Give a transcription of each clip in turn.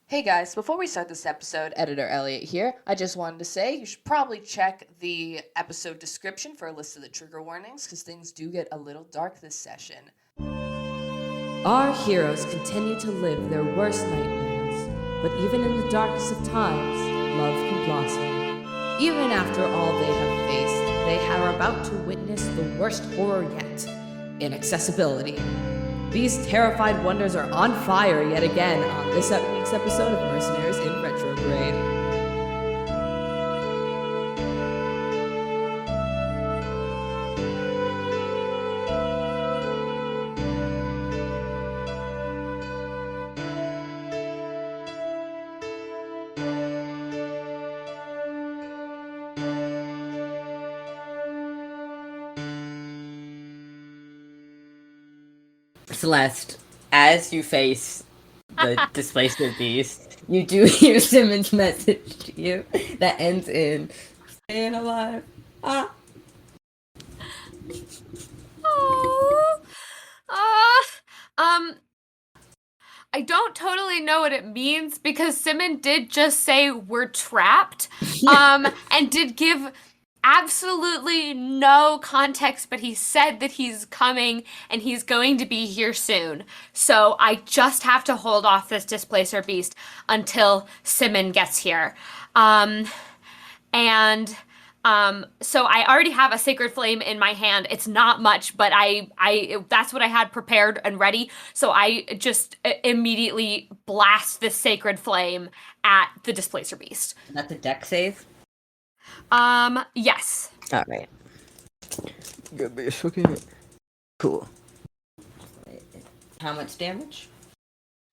Hey guys, before we start this episode, Editor Elliot here. I just wanted to say you should probably check the episode description for a list of the trigger warnings because things do get a little dark this session. Our heroes continue to live their worst nightmares, but even in the darkest of times, love can blossom. Even after all they have faced, they are about to witness the worst horror yet: inaccessibility. These terrified wonders are on fire yet again on this week's episode of Mercenaries in Retrograde. Celeste, as you face the displacer beast, you do hear Simmons' message to you that ends in "Staying alive." Ah. Oh, I don't totally know what it means because Simmons did just say we're trapped, and did give absolutely no context, but he said that he's coming and he's going to be here soon. So I just have to hold off this displacer beast until Simmons gets here. And so I already have a sacred flame in my hand. It's not much, but that's what I had prepared and ready. So I just immediately blast this sacred flame at the displacer beast. That's a deck save. Yes. All right. Good beast. Okay. Cool. How much damage?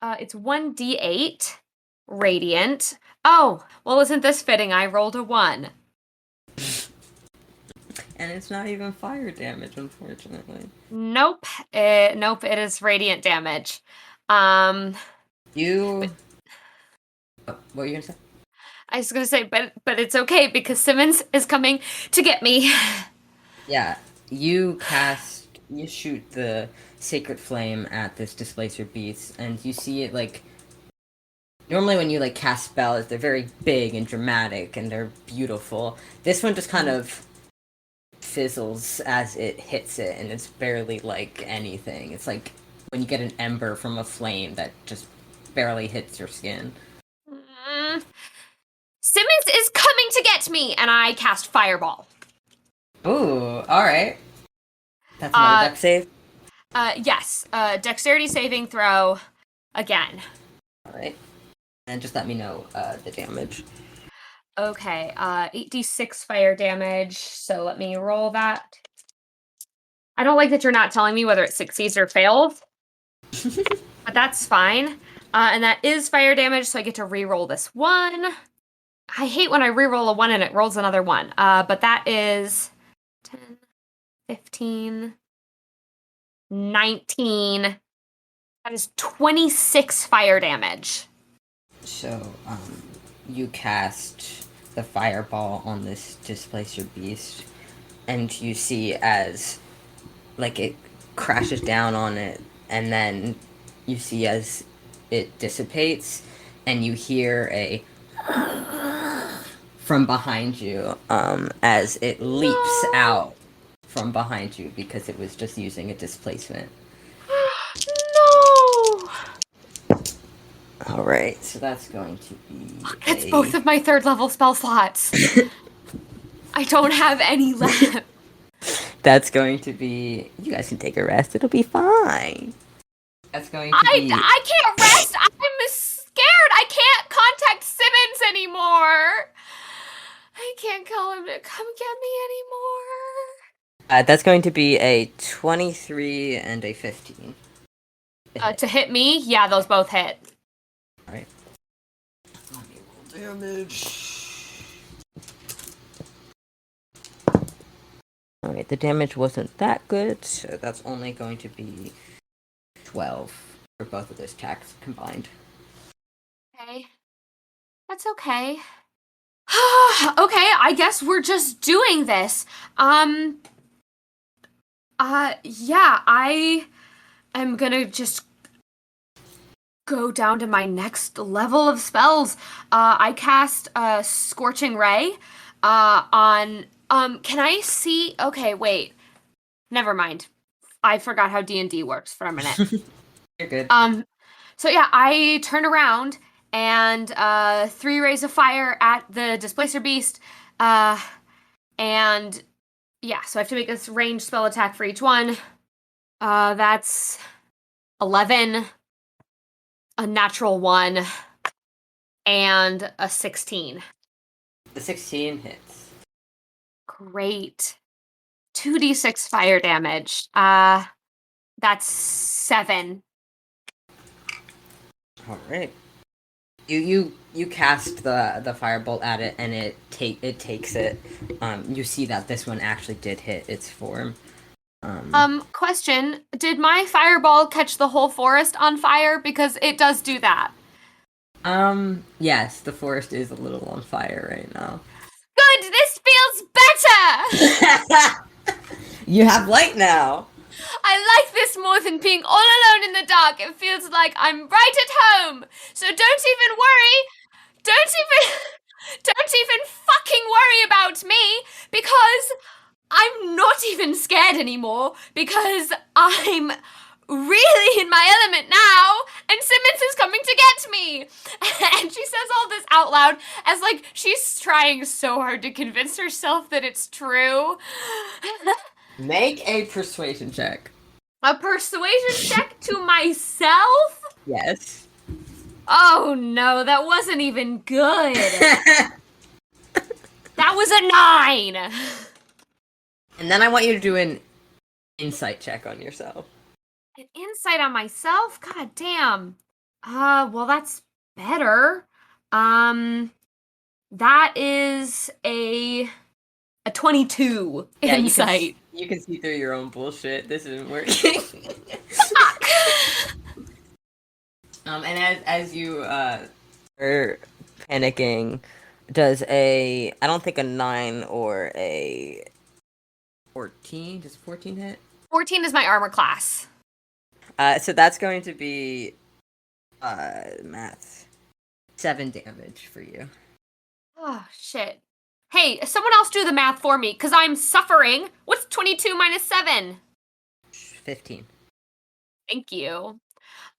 It's 1d8 radiant. Oh, well, isn't this fitting? I rolled a 1. And it's not even fire damage, unfortunately. Nope. Nope, it is radiant damage. You. What were you gonna say? I was gonna say, but it's okay because Simmons is coming to get me. Yeah, you shoot the sacred flame at this displacer beast, and you see it like. Normally, when you like cast spells, they're very big and dramatic, and they're beautiful. This one just kind of fizzles as it hits it, and it's barely like anything. It's like when you get an ember from a flame that just barely hits your skin. Simmons is coming to get me, and I cast Fireball. Ooh, alright. That's another deck save? Yes. Dexterity saving throw again. Alright. And just let me know the damage. Okay, 8d6 fire damage, so let me roll that. I don't like that you're not telling me whether it succeeds or fails, but that's fine. And that is fire damage, so I get to re-roll this one. I hate when I re-roll a 1 and it rolls another 1. But that is 10, 15, 19. That is 26 fire damage. So, you cast the fireball on this displacer beast, and you see as, like, it crashes down on it, and then you see as it dissipates, and you hear a from behind you, as it leaps out from behind you because it was just using a displacement. No! Alright, so that's going to be That's both of my 3rd level spell slots. I don't have any left. That's going to be... You guys can take a rest. It'll be fine. That's going to be... I can't rest. I'm scared. I can't contact Simmons anymore. I can't call him to come get me anymore. That's going to be a 23 and a 15. To hit me? Yeah, those both hit. Alright. Let me roll damage. Alright, the damage wasn't that good, so that's only going to be 12 for both of those attacks combined. Okay. That's okay. Okay, I guess we're just doing this. Yeah, I am gonna just go down to my next level of spells. I cast Scorching Ray on can I see? Okay, wait. Never mind. I forgot how D&D works for a minute. You're good. So yeah, I turn around and 3 rays of fire at the displacer beast. And yeah, so I have to make this ranged spell attack for each one. That's 11, a natural 1, and a 16. The 16 hits. Great. 2d6 fire damage. That's 7. All right. You cast the firebolt at it, and it takes it. You see that this one actually did hit its form. Question, did my fireball catch the whole forest on fire? Because it does do that. Yes, the forest is a little on fire right now. Good, this feels better! You have light now. I like this more than being all alone in the dark. It feels like I'm right at home. So don't even worry. Don't even fucking worry about me, because I'm not even scared anymore, because I'm really in my element now, and Simmons is coming to get me. And she says all this out loud as like she's trying so hard to convince herself that it's true. Make a persuasion check. A persuasion check to myself? Yes. Oh no, that wasn't even good. That was a 9. And then I want you to do an insight check on yourself. An insight on myself? God damn. Well, that's better. That is a 22 insight. You can see through your own bullshit. This isn't working. And as you are panicking, does I don't think a 9 or a 14, does 14 hit? 14 is my armor class. So that's going to be math. 7 damage for you. Oh, shit. Hey, someone else do the math for me, because I'm suffering. What's 22 minus 7? 15. Thank you.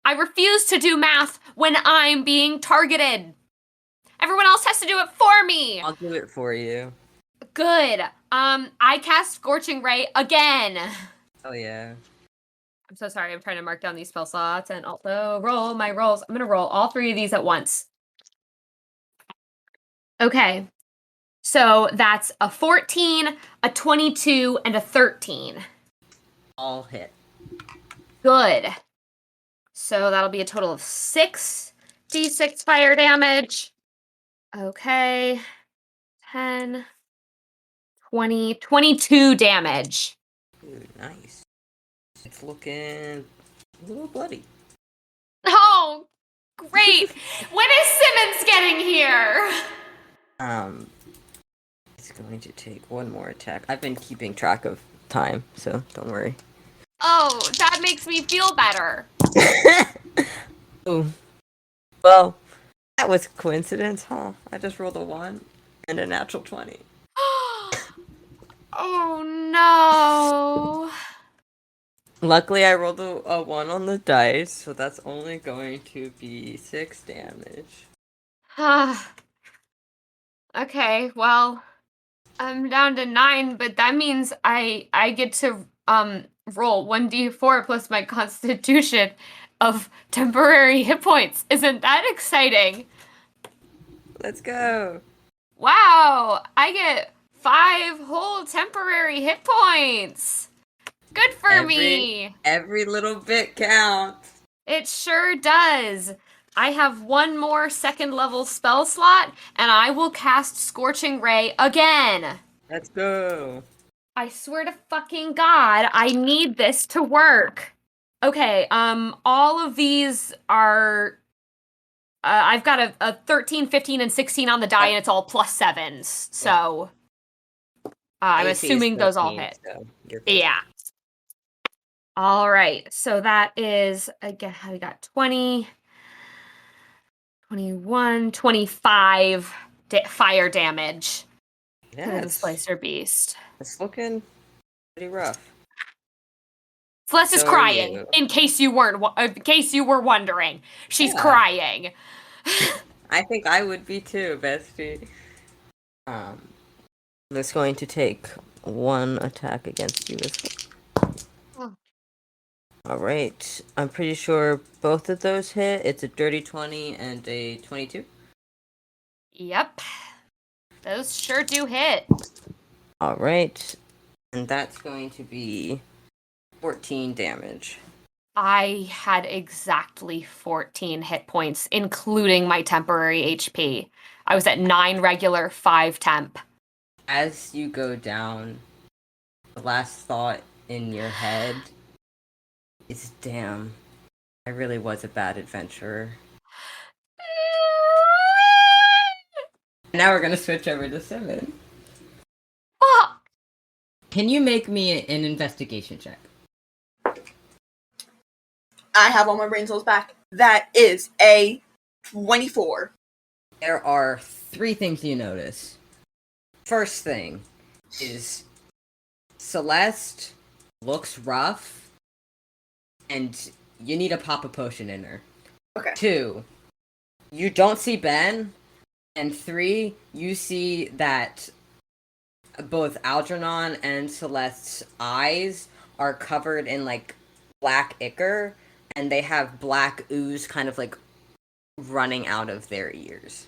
I refuse to do math when I'm being targeted. Everyone else has to do it for me. I'll do it for you. Good. I cast Scorching Ray again. Oh yeah. I'm so sorry. I'm trying to mark down these spell slots and also roll my rolls. I'm going to roll all 3 of these at once. Okay. So that's a 14, a 22, and a 13. All hit. Good. So that'll be a total of 6d6 fire damage. Okay. 10, 20, 22 damage. Ooh, nice. It's looking a little bloody. Oh, great. When is Simmons getting here? It's going to take one more attack. I've been keeping track of time, so don't worry. Oh, that makes me feel better. Oh, well, that was coincidence, huh? I just rolled a 1 and a natural 20. Oh, no. Luckily, I rolled a 1 on the dice, so that's only going to be 6 damage. Okay, well, I'm down to 9, but that means I get to roll 1d4 plus my constitution of temporary hit points. Isn't that exciting? Let's go. Wow, I get 5 whole temporary hit points. Good for me. Every little bit counts. It sure does. I have 1 more second level spell slot, and I will cast Scorching Ray again. Let's go. I swear to fucking God, I need this to work. Okay, all of these are... I've got a 13, 15, and 16 on the die, and it's all plus 7s. So, I'm assuming those all hit. So Yeah. All right, so that is, again, we got 20, 21, 25 fire damage to the Yeah, Displacer Beast. it's looking pretty rough. Celeste is So are crying. you. In case you were wondering, she's Yeah. crying. I think I would be too, bestie. That's going to take one attack against you as well. Oh. All right. I'm pretty sure both of those hit. It's a dirty 20 and a 22. Yep. Those sure do hit. All right. And that's going to be 14 damage. I had exactly 14 hit points, including my temporary HP. I was at 9 regular, 5 temp. As you go down, the last thought in your head is, damn, I really was a bad adventurer. Now we're going to switch over to Simmons. Fuck! Can you make me an investigation check? I have all my brain cells back. That is a 24. There are 3 things you notice. First thing is Celeste looks rough, and you need to pop a potion in her. Okay. 2, you don't see Ben, and 3, you see that both Algernon and Celeste's eyes are covered in like black ichor, and they have black ooze kind of like running out of their ears.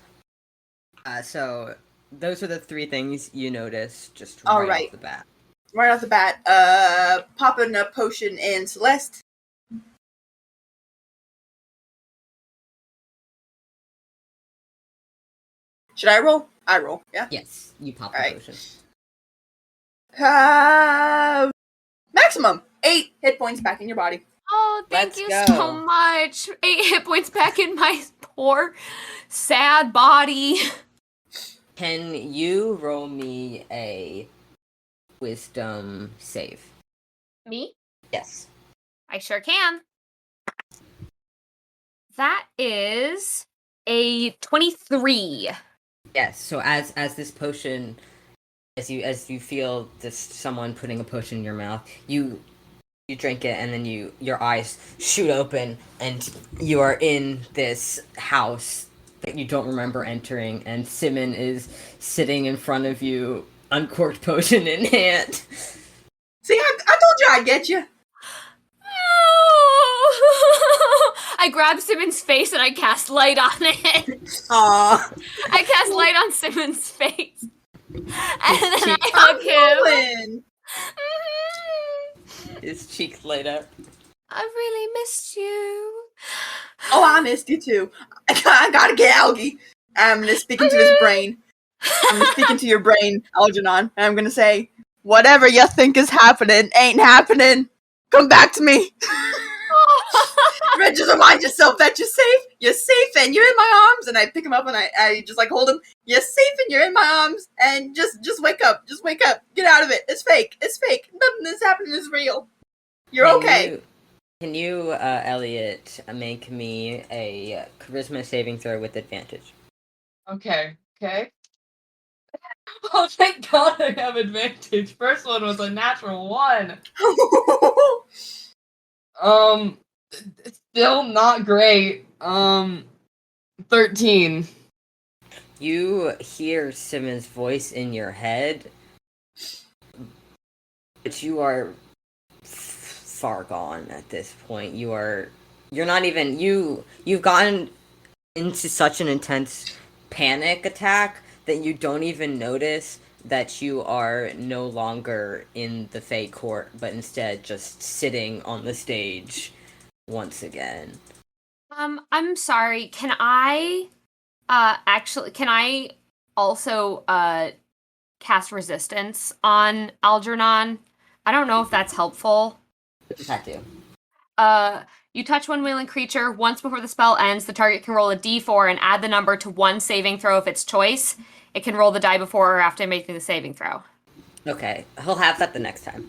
So those are the 3 things you notice just All right right. off the bat. Right off the bat, popping a potion in Celeste. Should I roll? I roll, yeah? Yes, you pop All the right. potion. Maximum 8 hit points back in your body. Oh, thank Let's you go. so much. 8 hit points back in my poor, sad body. Can you roll me a wisdom save? Me? Yes. I sure can. That is a 23. Yes. So as this potion, as you feel this someone putting a potion in your mouth, you drink it, and then your eyes shoot open, and you are in this house that you don't remember entering, and Simmons is sitting in front of you, uncorked potion in hand. See, I told you I'd get you. I grab Simmons' face and I cast light on it. Aw. I cast light on Simmons' face. And then I I'm hug him. rolling. His cheeks light up. I really missed you. Oh, I missed you too. I gotta get Algie. I'm gonna speak into his brain. I'm gonna speak into your brain, Algernon, and I'm gonna say, whatever you think is happening ain't happening. Come back to me. Just remind yourself that you're safe. You're safe and you're in my arms. And I pick him up and I just like hold him. You're safe and you're in my arms. And just wake up. Just wake up. Get out of it. It's fake. It's fake. Nothing that's happening is real. You're okay. Can you, Elliot, make me a charisma saving throw with advantage? Okay. Oh, thank God I have advantage. First one was a natural 1. It's still not great. 13. You hear Simmons' voice in your head, but you are far gone at this point. You're not even, you've gotten into such an intense panic attack that you don't even notice that you are no longer in the Fey court, but instead just sitting on the stage once again. I'm sorry. Can I also cast resistance on Algernon? I don't know if that's helpful. Attack you. You touch one willing creature once before the spell ends. The target can roll a d4 and add the number to one saving throw of its choice. It can roll the die before or after making the saving throw. Okay, he'll have that the next time.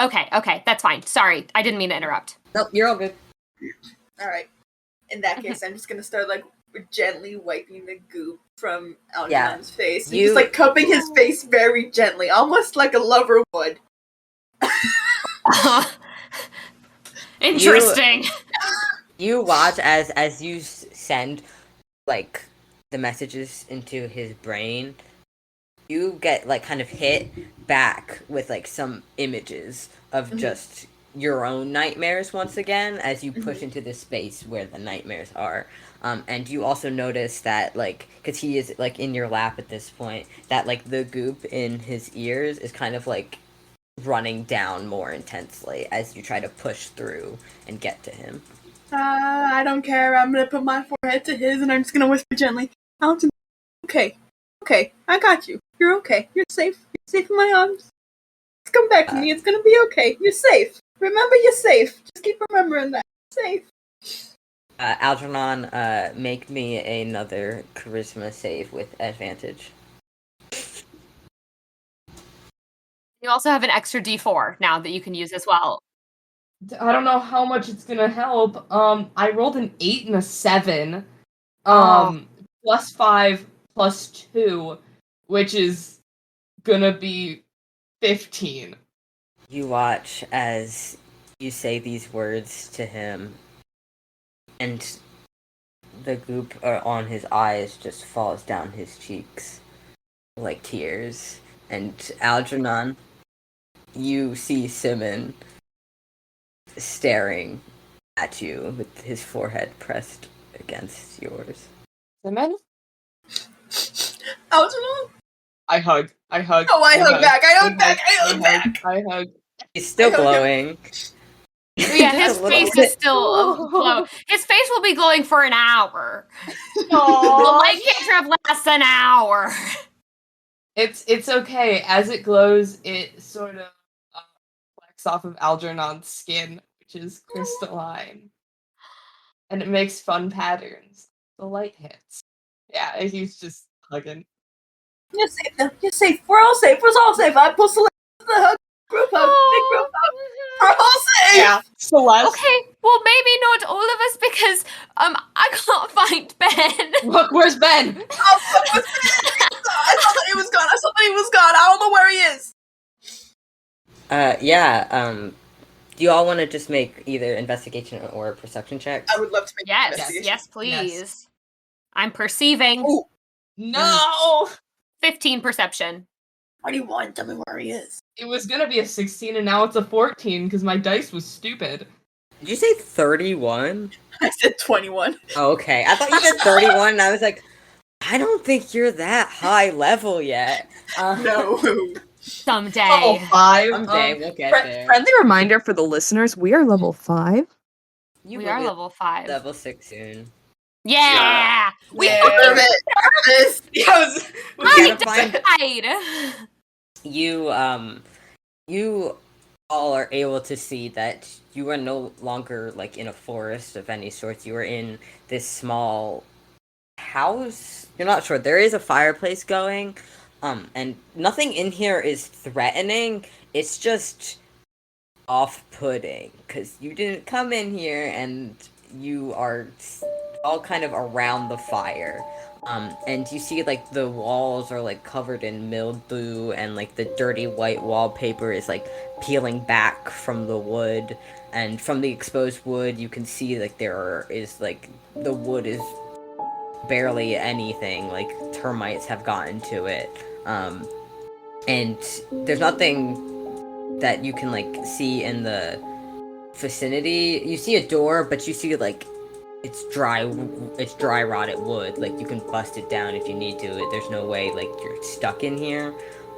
Okay, that's fine. Sorry, I didn't mean to interrupt. Nope, you're all good. All right. In that case, I'm just gonna start like gently wiping the goop from Yeah. Algernon's face. And You- just like cupping his face very gently, almost like a lover would. Interesting. You watch as you send like the messages into his brain. You get like kind of hit back with like some images of just your own nightmares once again as you push into this space where the nightmares are. And you also notice that like because he is like in your lap at this point, that like the goop in his ears is kind of like running down more intensely as you try to push through and get to him. I don't care. I'm gonna put my forehead to his and I'm just gonna whisper gently, Alton, okay. Okay, I got you. You're okay. You're safe. You're safe in my arms. Just come back to me. It's gonna be okay. You're safe. Remember, you're safe. Just keep remembering that. Safe. Algernon, make me another charisma save with advantage. You also have an extra D4 now that you can use as well. I don't know how much it's gonna help. I rolled an 8 and a 7. Plus 5 plus 2, which is gonna be 15. You watch as you say these words to him, and the goop on his eyes just falls down his cheeks like tears. And Algernon, you see Simmons staring at you with his forehead pressed against yours. Simmons? Algernon? I hug. Oh, I hug back. I hug back. I hug back. I hug. He's still I hug him. glowing. Yeah, his Just a little face bit. is still glow. His face will be glowing for an hour. The Aww. light cantrip lasts an hour. It's okay. As it glows, it sort of reflects off of Algernon's skin, which is crystalline. And it makes fun patterns. The light hits. Yeah, he's just hugging. You're safe now. You're safe. We're all safe. We're all safe. I pull Celeste to the hug. Group hug. Big group hug. We're all safe. Yeah, Celeste. Okay, well maybe not all of us because I can't find Ben. Look, where's Ben? Oh, I thought that he was gone. I thought that he was gone. I don't know where he is. Do you all want to just make either investigation or perception checks? I would love to make an investigation. Yes, please. I'm perceiving. Ooh, No! 15 perception. 21. Tell me where he is. It was gonna be a 16 and now it's a 14 because my dice was stupid. Did you say 31? I said 21. Oh, okay. I thought you said 31, and I was like, I don't think you're that high level yet. No. Someday. Level 5. Someday we'll get there. Friendly reminder for the listeners: we are level 5. You We will are be level 5. level 6 soon. Yeah! We Nervous. Yes. We I gotta find died! you all are able to see that you are no longer like in a forest of any sort. You are in this small house. You're not sure. There is a fireplace going, and nothing in here is threatening. It's just off-putting because you didn't come in here, and you are all kind of around the fire. And you see like the walls are like covered in mildew, and like the dirty white wallpaper is like peeling back from the wood, and from the exposed wood you can see like is like the wood is barely anything, like termites have gotten to it. And there's nothing that you can like see in the vicinity. You see a door, but you see like it's dry rotted wood. Like you can bust it down if you need to. There's no way like you're stuck in here.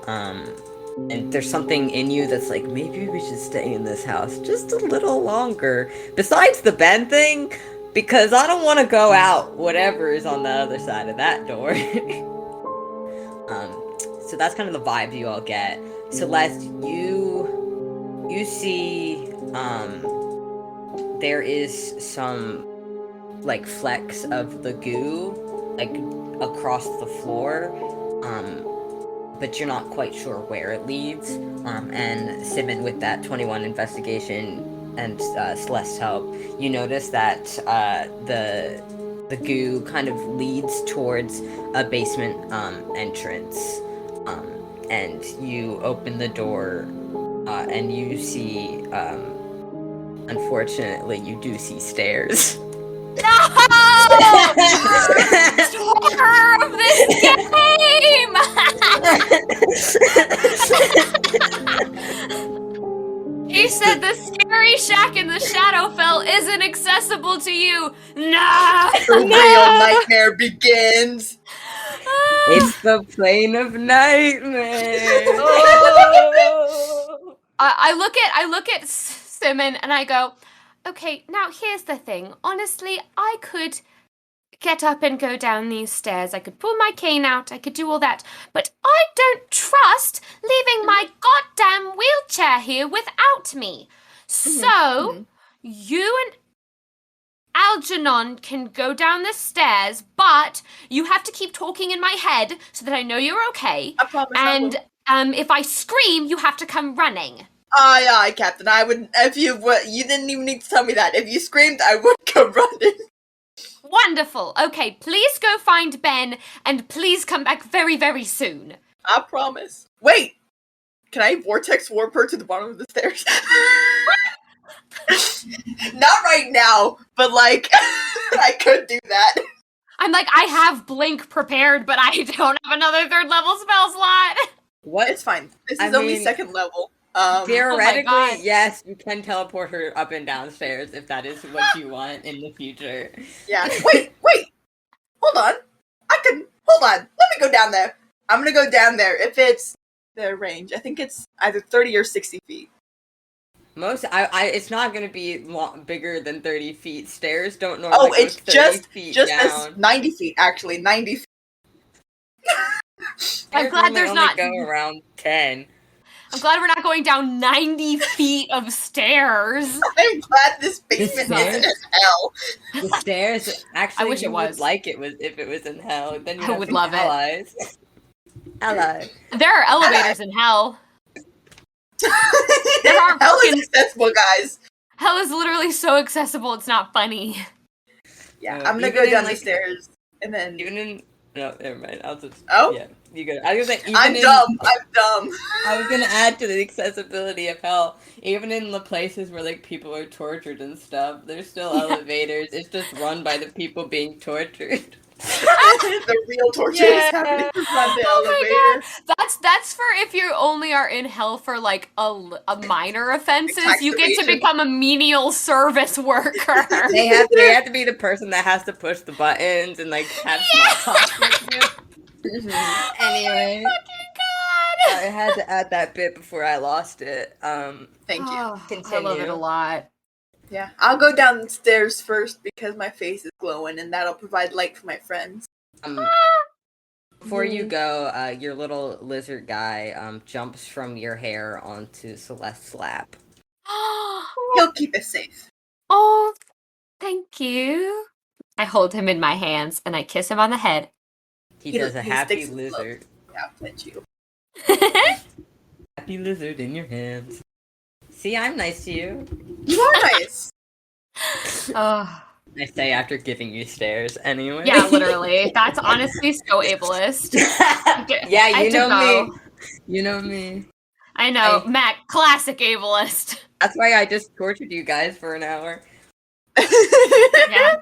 And there's something in you that's like, maybe we should stay in this house just a little longer. Besides the Ben thing, because I don't want to go out whatever is on the other side of that door. So that's kind of the vibe you all get. Celeste, you see there is some like flecks of the goo like across the floor, but you're not quite sure where it leads. And Simmons, with that 21 investigation and Celeste's help, you notice that the the goo kind of leads towards a basement entrance. And you open the door, and you see, unfortunately, you do see stairs. No! Horror of this game! He said the scary shack in the Shadowfell isn't accessible to you. Nah! The real nightmare begins. It's the plane of nightmares. Oh. I look at Simmons and I go, okay, now here's the thing. Honestly, I could get up and go down these stairs. I could pull my cane out. I could do all that. But I don't trust leaving my goddamn wheelchair here without me. So, you and Algernon can go down the stairs, but you have to keep talking in my head so that I know you're okay. I promise I will. And if I scream, you have to come running. Aye, aye, Captain. I would. If you didn't even need to tell me that. If you screamed, I would come running. Wonderful. Okay, please go find Ben, and please come back very, very soon. I promise. Wait, can I vortex warp her to the bottom of the stairs? Not right now, but like, I could do that. I'm like, I have Blink prepared, but I don't have another 3rd level spell slot. What? It's fine. This I is only mean, 2nd level. Theoretically, God. yes, you can teleport her up and down stairs if that is what you want in the future. Yeah. Wait. Hold on. Hold on. Let me go down there. I'm gonna go down there. If it's the range, I think it's either 30 or 60 feet. It's not gonna be bigger than 30 feet. Stairs don't normally go It's 30 just feet as down. 90 feet, actually. 90 feet. I'm glad there's only not. go around 10. I'm glad we're not going down 90 feet of stairs. I'm glad this basement stairs? isn't as hell. The stairs, actually, I wish you it would was. like it was if it was in hell. Then you I have would some love it. allies. Ally. There are elevators in hell. There are Hell is fucking- accessible, guys. Hell is literally so accessible, it's not funny. Yeah, No, I'm gonna even go in, down like- the stairs and then. Even in no, never mind. I'll just Oh? yeah. You go. I was gonna say even I'm in, dumb. I'm dumb. I was gonna add to the accessibility of hell. Even in the places where like people are tortured and stuff, there's still elevators. It's just run by the people being tortured. The real torture is happening in front of the elevator. That's for if you only are in hell for like a minor offenses. Tax You get to evasion. become a menial service worker. They have to be the person that has to push the buttons and like have small talk with you. Anyway, God. I had to add that bit before I lost it. Thank you. Oh, I Continue. love it a lot. Yeah, I'll go downstairs first because my face is glowing, and that'll provide light for my friends. Before you go, your little lizard guy jumps from your hair onto Celeste's lap. He'll keep us safe. Oh, thank you. I hold him in my hands and I kiss him on the head. He He- does a he happy sticks his lizard. Yeah, thank you. Happy lizard in your hands. See, I'm nice to you. You are nice. Oh, I say after giving you stares, anyway. yeah, literally. That's honestly so ableist. Yeah, I you have to know go. me. You know me. I know, Matt, classic ableist. That's why I just tortured you guys for an hour. Yeah.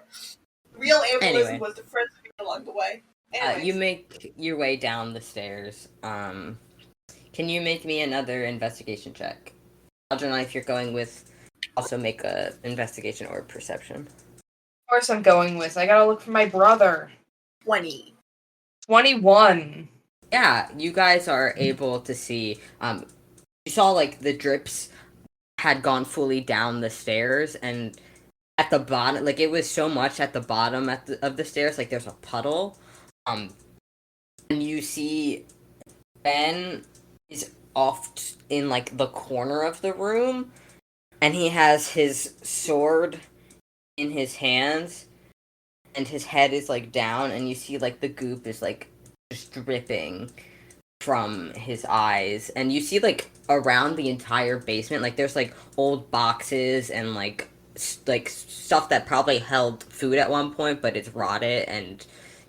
Real ableism Anyway. was the friends we made along the way. Anyways. You make your way down the stairs. Can you make me another investigation check? Algernon, if you're going with, also make a investigation or perception. Of course I'm going with. I gotta look for my brother. 20. 21. Yeah, you guys are able to see. You saw like the drips had gone fully down the stairs, and at the bottom, like it was so much at the bottom of the stairs, like there's a puddle. And you see Ben is off in like the corner of the room, and he has his sword in his hands, and his head is like down, and you see like the goop is like just dripping from his eyes, and you see like around the entire basement, like there's like old boxes and like like stuff that probably held food at one point, but it's rotted and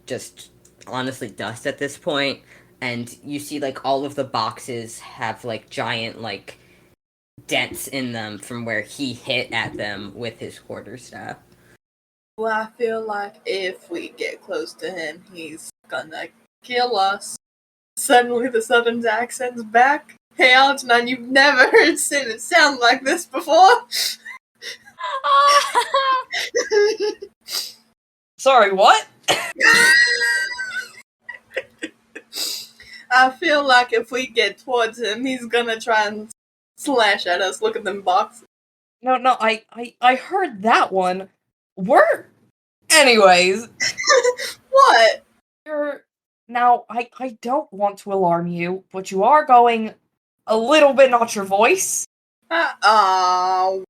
just honestly dust at this point. And you see like all of the boxes have like giant like dents in them from where he hit at them with his quarterstaff. Well, I feel like if we get close to him, he's gonna kill us. Suddenly the Southern accent's back. Hey, Algernon, you've never heard Simmons sound like this before? Sorry, what? I feel like if we get towards him, he's gonna try and slash at us. Look at them boxes. No, I heard that one. Anyways, What? now, I don't want to alarm you, but you are going a little bit not your voice. Oh,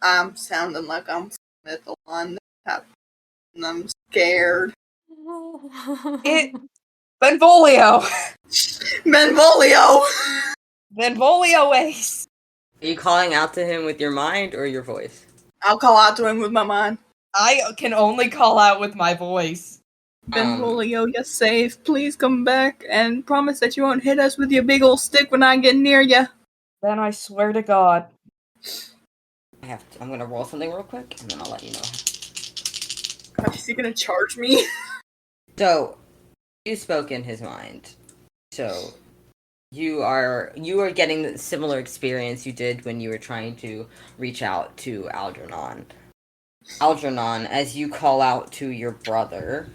I'm sounding like I'm at the line and I'm scared. Benvolio! Benvolio! Benvolio Ace! Are you calling out to him with your mind or your voice? I'll call out to him with my mind. I can only call out with my voice. Benvolio, you're safe. Please come back and promise that you won't hit us with your big old stick when I get near you. Then I swear to God. I'm gonna roll something real quick, and then I'll let you know. Gosh, is he gonna charge me? So, you spoke in his mind. So, you are getting the similar experience you did when you were trying to reach out to Algernon. Algernon, as you call out to your brother,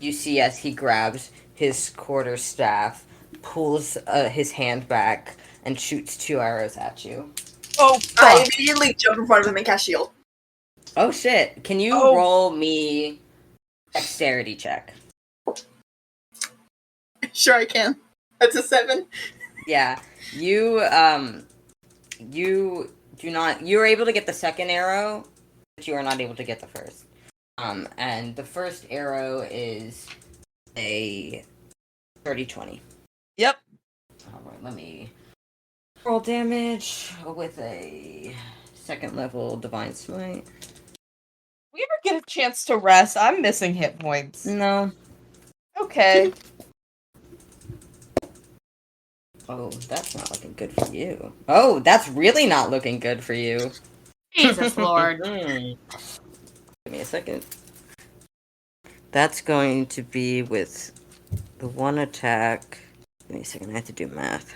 you see as he grabs his quarterstaff, pulls his hand back, and shoots 2 arrows at you. Oh, I fuck! immediately jump in front of him and cast shield. Oh shit! Can you Oh. roll me dexterity check? Sure I can. That's a 7. Yeah, you do not. You are able to get the second arrow, but you are not able to get the first. And the first arrow is a 30-20. Yep. Alright, let me roll damage with a second level Divine Smite. We ever get a chance to rest? I'm missing hit points. No. Okay. Oh, that's not looking good for you. Oh, that's really not looking good for you. Jesus Lord. Give me a second. That's going to be with the one attack. Give me a second, I have to do math.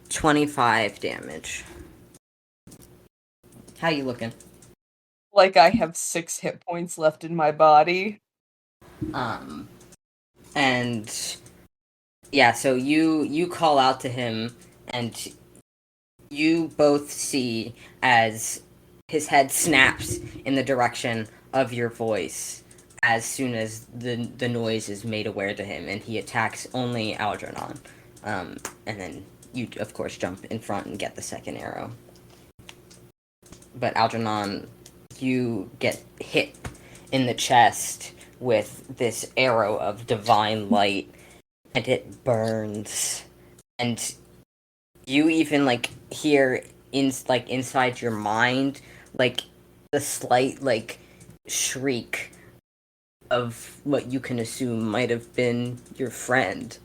25 damage. How you looking? Like I have 6 hit points left in my body. And yeah, so you call out to him, and you both see as his head snaps in the direction of your voice as soon as the noise is made aware to him, and he attacks only Algernon. And then you, of course, jump in front and get the second arrow. But Algernon, you get hit in the chest with this arrow of divine light, and it burns. And you even like hear inside your mind like the slight like shriek of what you can assume might have been your friend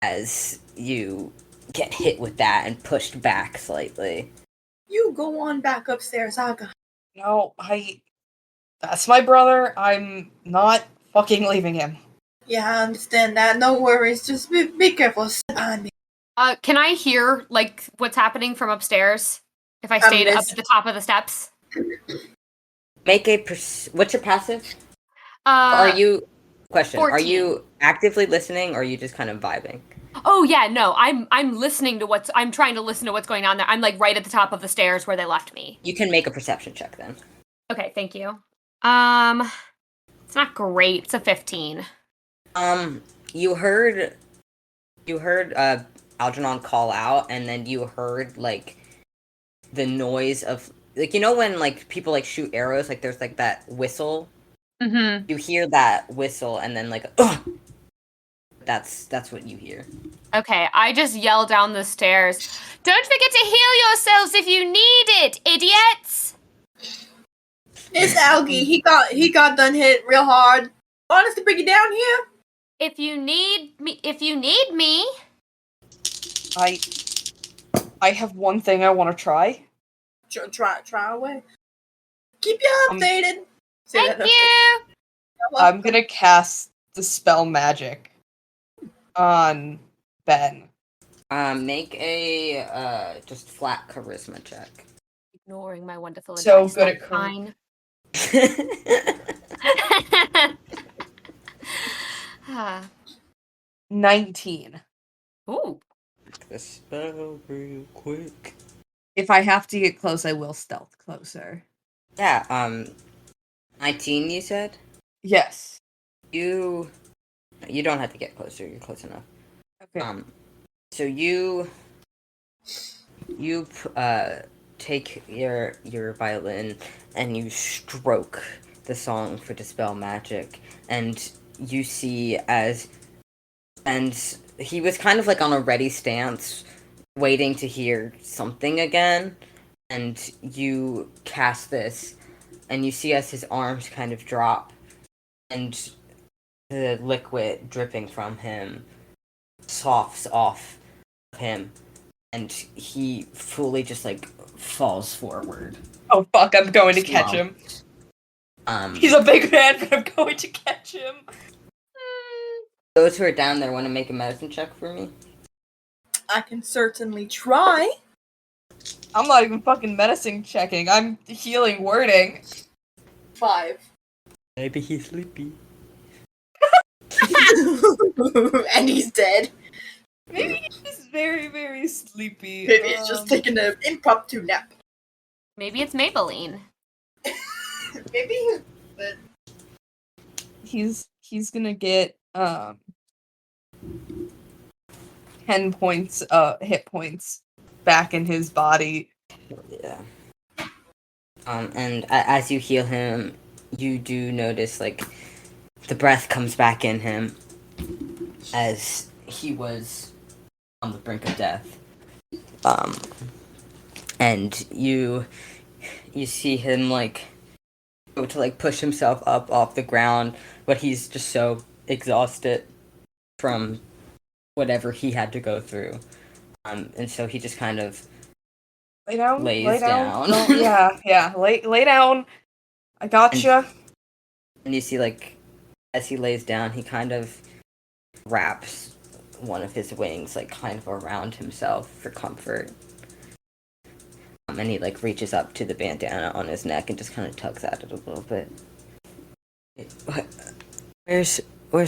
as you get hit with that and pushed back slightly. You go on back upstairs, Aga. No, that's my brother. I'm not fucking leaving him. Yeah, I understand that. No worries. Just be careful. Sit behind me. Can I hear like what's happening from upstairs? If I stayed up at the top of the steps? Make a what's your passive? Are you 14. Are you actively listening, or are you just kind of vibing? Oh yeah, no, I'm listening to I'm trying to listen to what's going on there. I'm like right at the top of the stairs where they left me. You can make a perception check then. Okay, thank you. It's not great. It's a 15. You heard Algernon call out, and then you heard like the noise of like, you know when like people like shoot arrows, like there's like that whistle. Mm-hmm. You hear that whistle, and then like, ugh! That's what you hear. Okay, I just yell down the stairs. Don't forget to heal yourselves if you need it, idiots! It's Algie. He got done hit real hard. Want us to bring you down here? If you need me, I have one thing I want to try. Try away. Keep you updated. Say thank that you. I'm gonna cast Dispel Magic on Ben. Make a just flat charisma check. Ignoring my wonderful So advice. good at That's fine. Ah. 19. Ooh. The spell real quick. If I have to get close, I will stealth closer. Yeah, 19 you said? Yes. You don't have to get closer, you're close enough. Okay. So you take your violin and you stroke the song for Dispel Magic, and you see and he was kind of like on a ready stance, waiting to hear something again, and you cast this, and you see as his arms kind of drop, and the liquid dripping from him softs off of him, and he fully just like falls forward. Oh fuck, I'm going to catch him. He's a big man, but I'm going to catch him. Those who are down there want to make a medicine check for me? I can certainly try. I'm not even fucking medicine checking. I'm healing wording. 5. Maybe he's sleepy. And he's dead. Maybe he's very, very sleepy. Maybe he's just taking an impromptu nap. Maybe it's Maybelline. Maybe but He's gonna get 10 points hit points back in his body. Yeah. And as you heal him, you do notice like the breath comes back in him as he was on the brink of death. And you see him like go to like push himself up off the ground, but he's just so exhausted from whatever he had to go through. And so he just kind of Lay down. lays down. No, yeah. Lay down. I gotcha. And you see, like, as he lays down, he kind of wraps one of his wings, like, kind of around himself for comfort. And he, like, reaches up to the bandana on his neck and just kind of tugs at it a little bit. Where's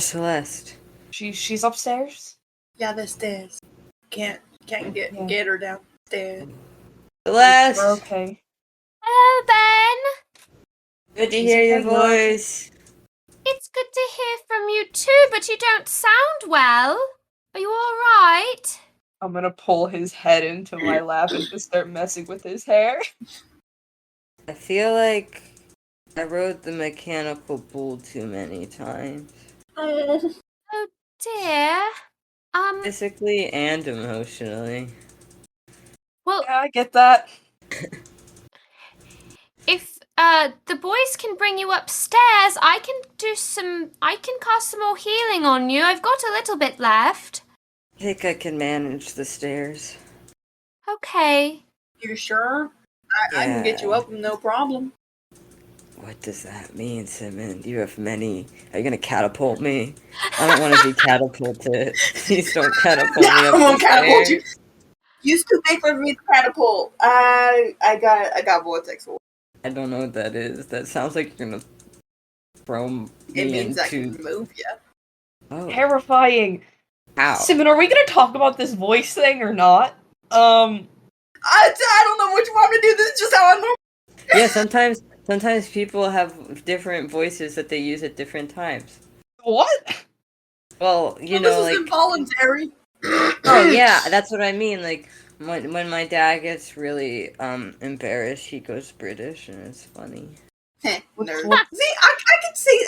Celeste? She's upstairs. yeah, the stairs. Can't get her downstairs. Celeste! We're okay. Hello, Ben. Good to hear your voice. It's good to hear from you too, but you don't sound well. Are you all right? I'm gonna pull his head into my lap and just start messing with his hair. I feel like I rode the mechanical bull too many times. Oh dear. Physically and emotionally. Well, Yeah, I get that. if the boys can bring you upstairs, I can cast some more healing on you. I've got a little bit left. I think I can manage the stairs. Okay. You sure? I can get you up, no problem. What does that mean, Simmons? You have many. Are you gonna catapult me? I don't want to be catapulted. Please don't catapult me I up won't the catapult stairs. you. You's too big for me to catapult. I got vortex. I don't know what that is. That sounds like you're gonna throw me It means I into. can move you. Oh, Terrifying. ow. Simon, are we gonna talk about this voice thing or not? I don't know what you want me to do. This is just how I move. Yeah, sometimes people have different voices that they use at different times. What? Well, This know, is like. involuntary. Oh yeah, that's what I mean. Like when my dad gets really embarrassed, he goes British, and it's funny. Nerd. What? See,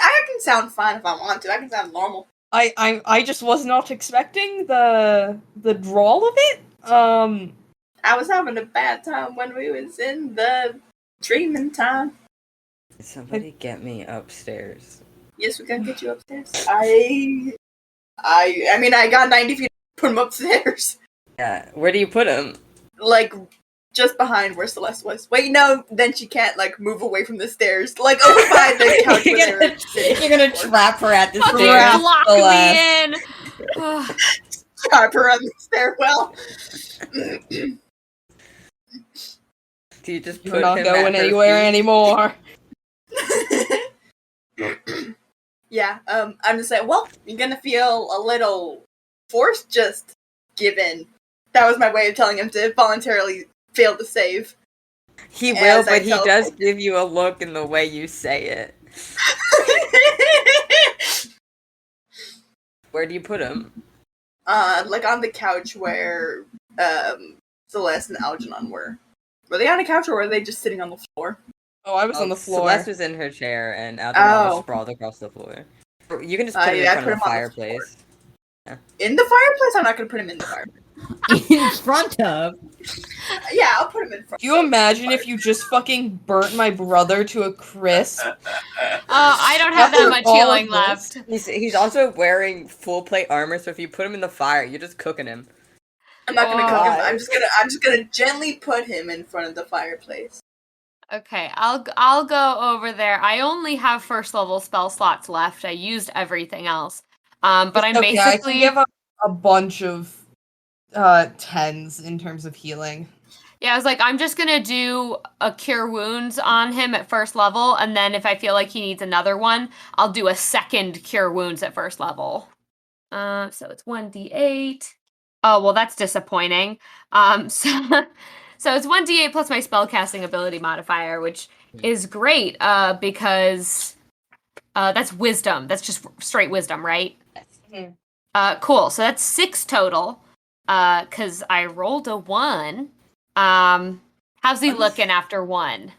I can sound fine if I want to. I can sound normal. I just was not expecting the drawl of it. I was having a bad time when we was in the dreaming time. Somebody get me upstairs. Yes, we gotta get you upstairs. I mean, I got 90 feet. Put him upstairs. Yeah, where do you put him? Like, just behind where Celeste was. Wait, no, then she can't, like, move away from the stairs. Like, over by the couch where they were sitting. You're gonna trap her at the Fucking stairs. block Celeste. me in. Ugh. Trap her on the stairwell. Do you just You're put not him going at her anywhere feet? anymore. Yeah, I'm just saying, well, you're gonna feel a little forced just given. That was my way of telling him to voluntarily fail to save. He will, As I but he tell- does give you a look in the way you say it. Where do you put him? Like on the couch where, Celeste and Algernon were. Were they on a couch or were they just sitting on the floor? Oh, I was on the floor. Celeste was in her chair, and Algernon was Oh. sprawled across the floor. You can just put him Yeah, I in front put of the him on the floor. fireplace. In the fireplace? I'm not gonna put him in the fireplace. In front of? Yeah, I'll put him in front. Do you imagine if you just fucking burnt my brother to a crisp? I don't have that After much all healing of left. He's also wearing full plate armor, so if you put him in the fire, you're just cooking him. I'm not gonna cook him. God. I'm just gonna gently put him in front of the fireplace. Okay, I'll go over there. I only have first level spell slots left. I used everything else. But I'm Okay, I can basically give a bunch of 10s in terms of healing. Yeah, I was like, I'm just gonna do a cure wounds on him at first level, and then if I feel like he needs another one, I'll do a second cure wounds at first level. So it's 1d8. Oh well, that's disappointing. So it's 1d8 plus my spellcasting ability modifier, which is great. Because that's wisdom. That's just straight wisdom, right? Mhm. Cool. So that's 6 total. Because I rolled a 1. How's he looking after 1?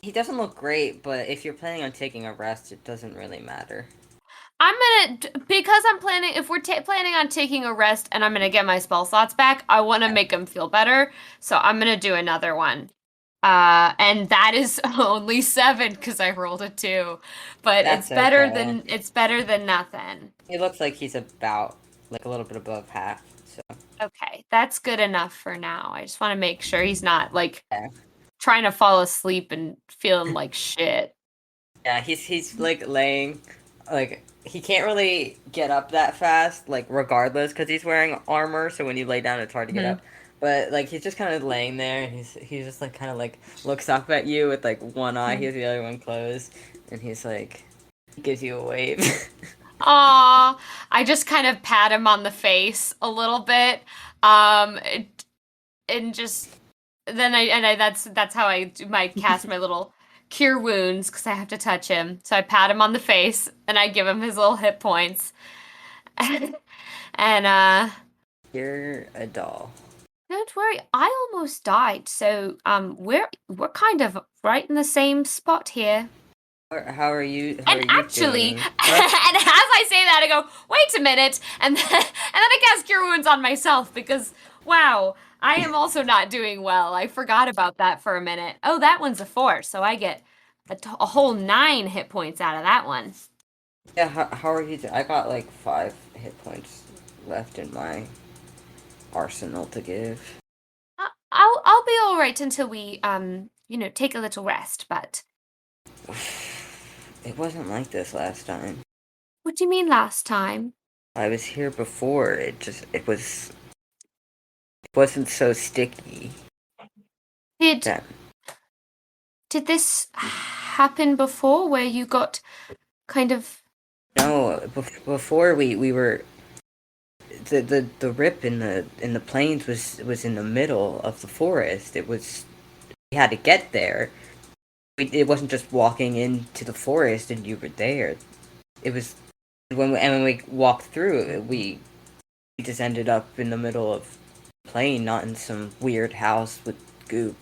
He doesn't look great, but if you're planning on taking a rest, it doesn't really matter. I'm gonna, because I'm planning, if we're planning on taking a rest and I'm gonna get my spell slots back, I want to make him feel better, so I'm gonna do another one. And that is only 7 because I rolled a 2, but That's it's better okay. than nothing. He looks like he's about, like, a little bit above half, so. Okay, that's good enough for now. I just want to make sure he's not like Yeah. trying to fall asleep and feeling like shit. Yeah, he's like laying, like, he can't really get up that fast, like, regardless, because he's wearing armor, so when you lay down, it's hard to get up. But, like, he's just kind of laying there, and he's just, like, kind of, like, looks up at you with, like, one eye, he has the other one closed, and he's, like, gives you a wave. Aw, I just kind of pat him on the face a little bit, and just then that's how I do my cast my little cure wounds because I have to touch him. So I pat him on the face and I give him his little hit points, and You're a doll. don't worry, I almost died. So we're kind of right in the same spot here. How are you? How are And you actually, doing? and as I say that, I go, wait a minute, and then I cast Cure Wounds on myself because, wow, I am also not doing well. I forgot about that for a minute. Oh, that one's a 4, so I get a whole 9 hit points out of that one. Yeah, how are you doing? I got like 5 hit points left in my arsenal to give. I'll be all right until we take a little rest. But It wasn't like this last time. what do you mean last time? I was here before. It wasn't so sticky. Did Yeah. this happen before, where you got kind of? No, before we were the rip in the plains was in the middle of the forest. We had to get there. It wasn't just walking into the forest and you were there. It was when we walked through, we just ended up in the middle of the plain, not in some weird house with goop.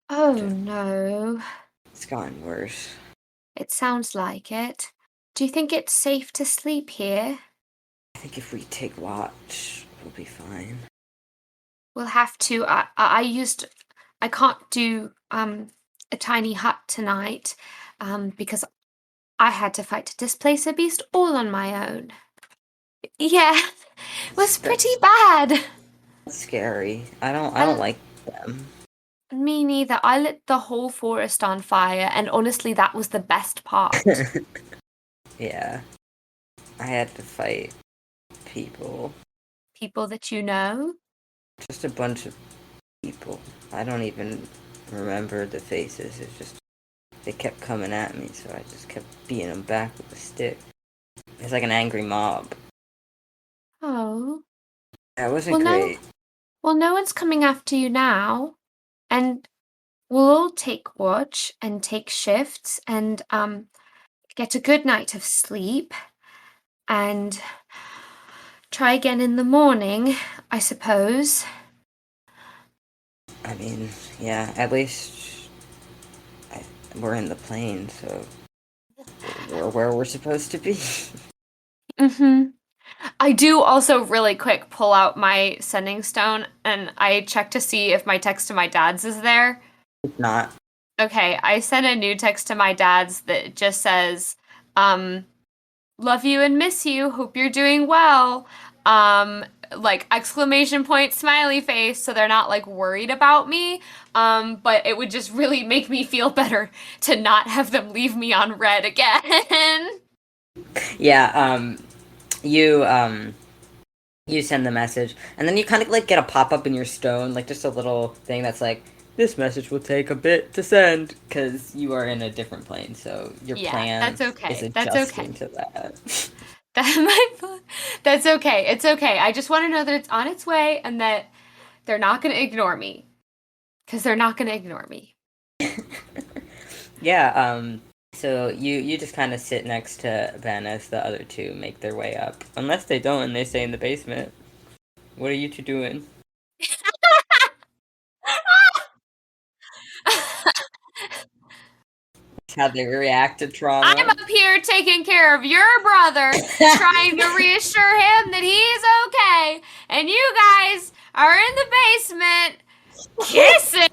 Oh no. It's gotten worse. It sounds like it. Do you think it's safe to sleep here? I think if we take watch, we'll be fine. We'll have to. I can't do a tiny hut tonight, because I had to fight to displace a beast all on my own. Yeah, it was pretty bad. That's scary. I don't like them. Me neither. I lit the whole forest on fire, and honestly, that was the best part. Yeah. I had to fight people. People that you know? Just a bunch of people. I don't even remember the faces. It's just they kept coming at me, so I just kept beating them back with a stick. It's like an angry mob. Oh. That wasn't Well, great. no one's coming after you now, and we'll all take watch and take shifts and get a good night of sleep and try again in the morning, I suppose. I mean, yeah, at least we're in the plane, so we're where we're supposed to be. Mm-hmm. I do also really quick pull out my sending stone and I check to see if my text to my dad's is there. It's not. Okay, I sent a new text to my dad's that just says, love you and miss you, hope you're doing well. Like exclamation point smiley face, so they're not like worried about me. But it would just really make me feel better to not have them leave me on red again. Yeah, you send the message, and then you kind of like get a pop-up in your stone, like just a little thing that's like, this message will take a bit to send, because you are in a different plane, so your plan that's okay. is That's adjusting okay. to that. That's okay. It's okay. I just want to know that it's on its way and that they're not going to ignore me. Because they're not going to ignore me. Yeah, so you just kind of sit next to Ben as the other two make their way up. Unless they don't and they stay in the basement. What are you two doing? How they react to trauma. I'm up here taking care of your brother, trying to reassure him that he's okay, and you guys are in the basement kissing.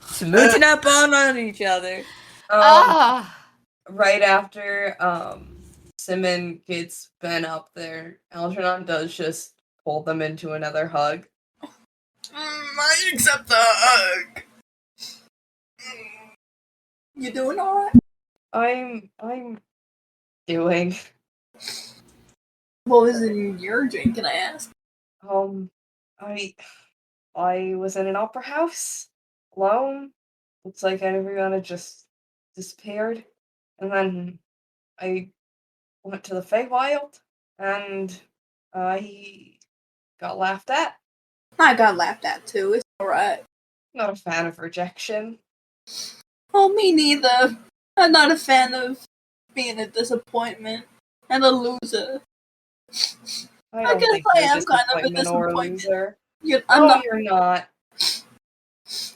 Smooching up on each other. Right after Simmons gets Ben up there, Algernon does just pull them into another hug. I accept the hug. You doing alright? I'm doing. What was in your drink, can I ask? I was in an opera house alone. Looks like everyone had just disappeared. And then I went to the Feywild and I got laughed at. I got laughed at too, it's alright. Not a fan of rejection. Oh, me neither. I'm not a fan of being a disappointment and a loser. I guess think I you're am kind of a disappointment or a disappointment. loser. I'm not. You're not.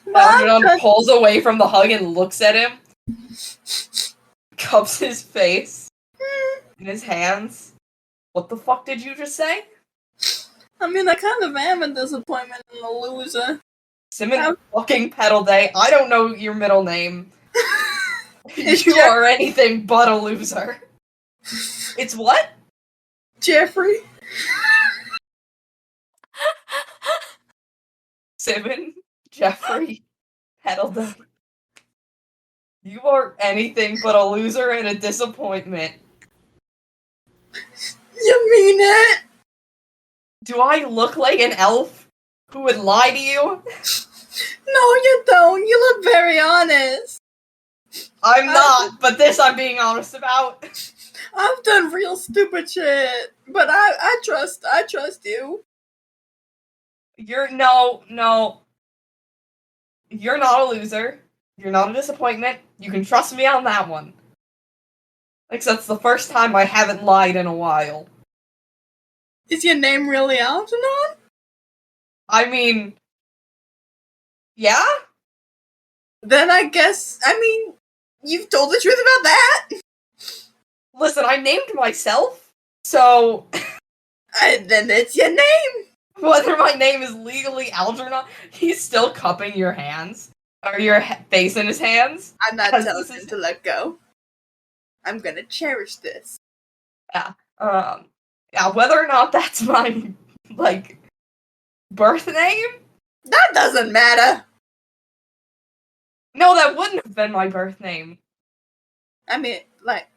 But I'm Algernon just- pulls away from the hug and looks at him. Cups his face in his hands. What the fuck did you just say? I mean, I kind of am a disappointment and a loser. Simmons fucking Pedal Day. I don't know your middle name. It's You are anything but a loser. It's what? Jeffrey. Simmons, Jeffrey, Pedal Day. You are anything but a loser and a disappointment. You mean it? Do I look like an elf who would lie to you? No, you don't. You look very honest. I'm not, but this I'm being honest about. I've done real stupid shit, but I trust you. No. You're not a loser. You're not a disappointment. You can trust me on that one. Except it's the first time I haven't lied in a while. Is your name really Algernon? I mean, yeah? Then I guess, you've told the truth about that. Listen, I named myself, so Then it's your name. whether my name is legally Algernon, he's still cupping your hands. Are your face in his hands? I'm not Yes, telling this is- him to let go. I'm gonna cherish this. Yeah. Whether or not that's my, like, birth name? That doesn't matter. No, that wouldn't have been my birth name. I mean, like,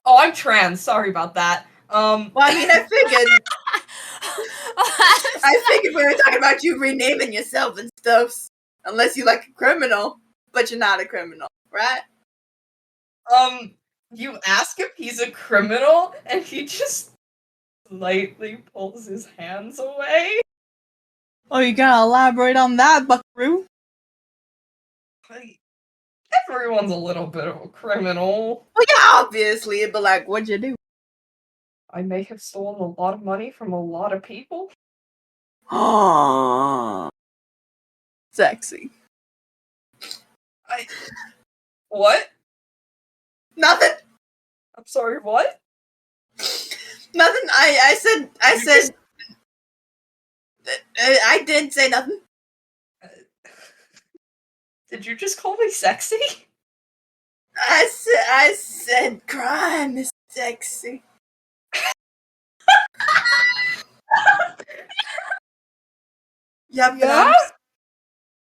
Oh, I'm trans. Sorry about that. well, I mean, I figured we were talking about you renaming yourself and stuff. Unless you like a criminal, but you're not a criminal, right? You ask if he's a criminal, and he just slightly pulls his hands away. Oh, you gotta elaborate on that, buckaroo? Like, everyone's a little bit of a criminal. Well, yeah, obviously, but like, what'd you do? I may have stolen a lot of money from a lot of people. Sexy. What? Nothing. I'm sorry, what? Nothing. I said. I didn't say nothing. Did you just call me sexy? I said crime is sexy. Yep. Yeah?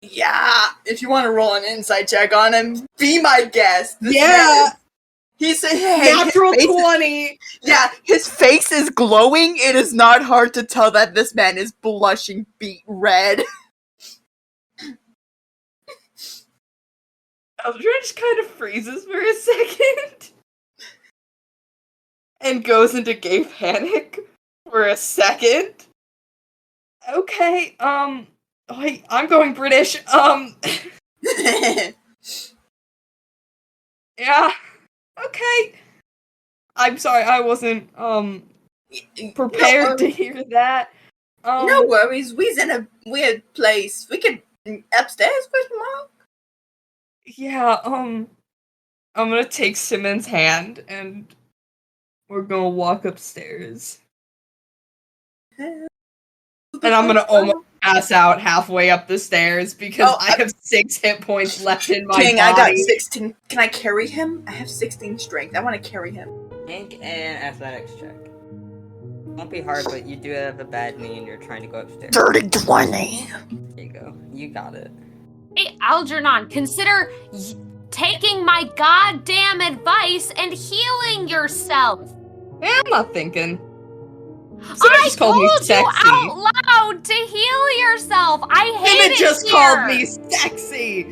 Yeah. If you want to roll an insight check on him, be my guest. This Yeah. man is- He said, "Hey, Natural his face is- 20! Yeah, his face is glowing. It is not hard to tell that this man is blushing beet red." Algernon just kind of freezes for a second. And goes into gay panic for a second. Okay, wait, I'm going British. Yeah. Okay. I'm sorry, I wasn't, prepared to hear that. No worries. We's in a weird place. We could upstairs for tomorrow. Yeah, I'm gonna take Simmons' hand and we're gonna walk upstairs. And I'm gonna almost pass out halfway up the stairs because Oh, I have 6 hit points left in my King, body. I got 16. Can I carry him? I have 16 strength. I want to carry him. Make an athletics check. Won't be hard, but you do have a bad knee and you're trying to go upstairs. Dirty 20. There you go. You got it. Hey, Algernon, consider taking my goddamn advice and healing yourself. Yeah, I'm not thinking. Simmons I just called me told you sexy. out loud to heal yourself. I hate Simmons it just here. called me sexy.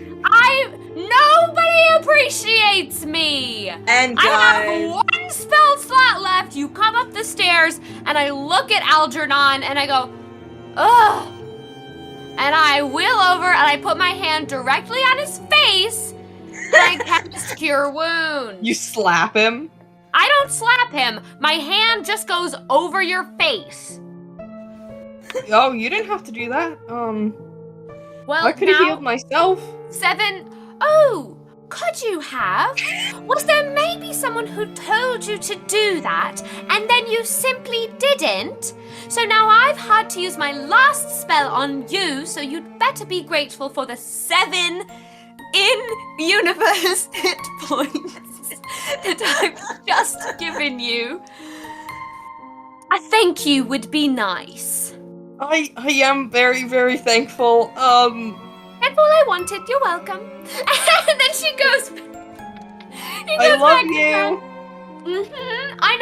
Nobody appreciates me. And I guys, have one spell slot left. You come up the stairs, and I look at Algernon, and I go, ugh. And I wheel over, and I put my hand directly on his face, and I cast Cure Wounds. You slap him. I don't slap him. My hand just goes over your face. Oh, you didn't have to do that. Well, I could have now, healed myself. 7. Oh, could you have? Was there maybe someone who told you to do that, and then you simply didn't? So now I've had to use my last spell on you, so you'd better be grateful for the 7 in-universe hit points that I've just given you. A thank you would be nice. I am very, very thankful. That's all I wanted. You're welcome. And then she goes. I love you. I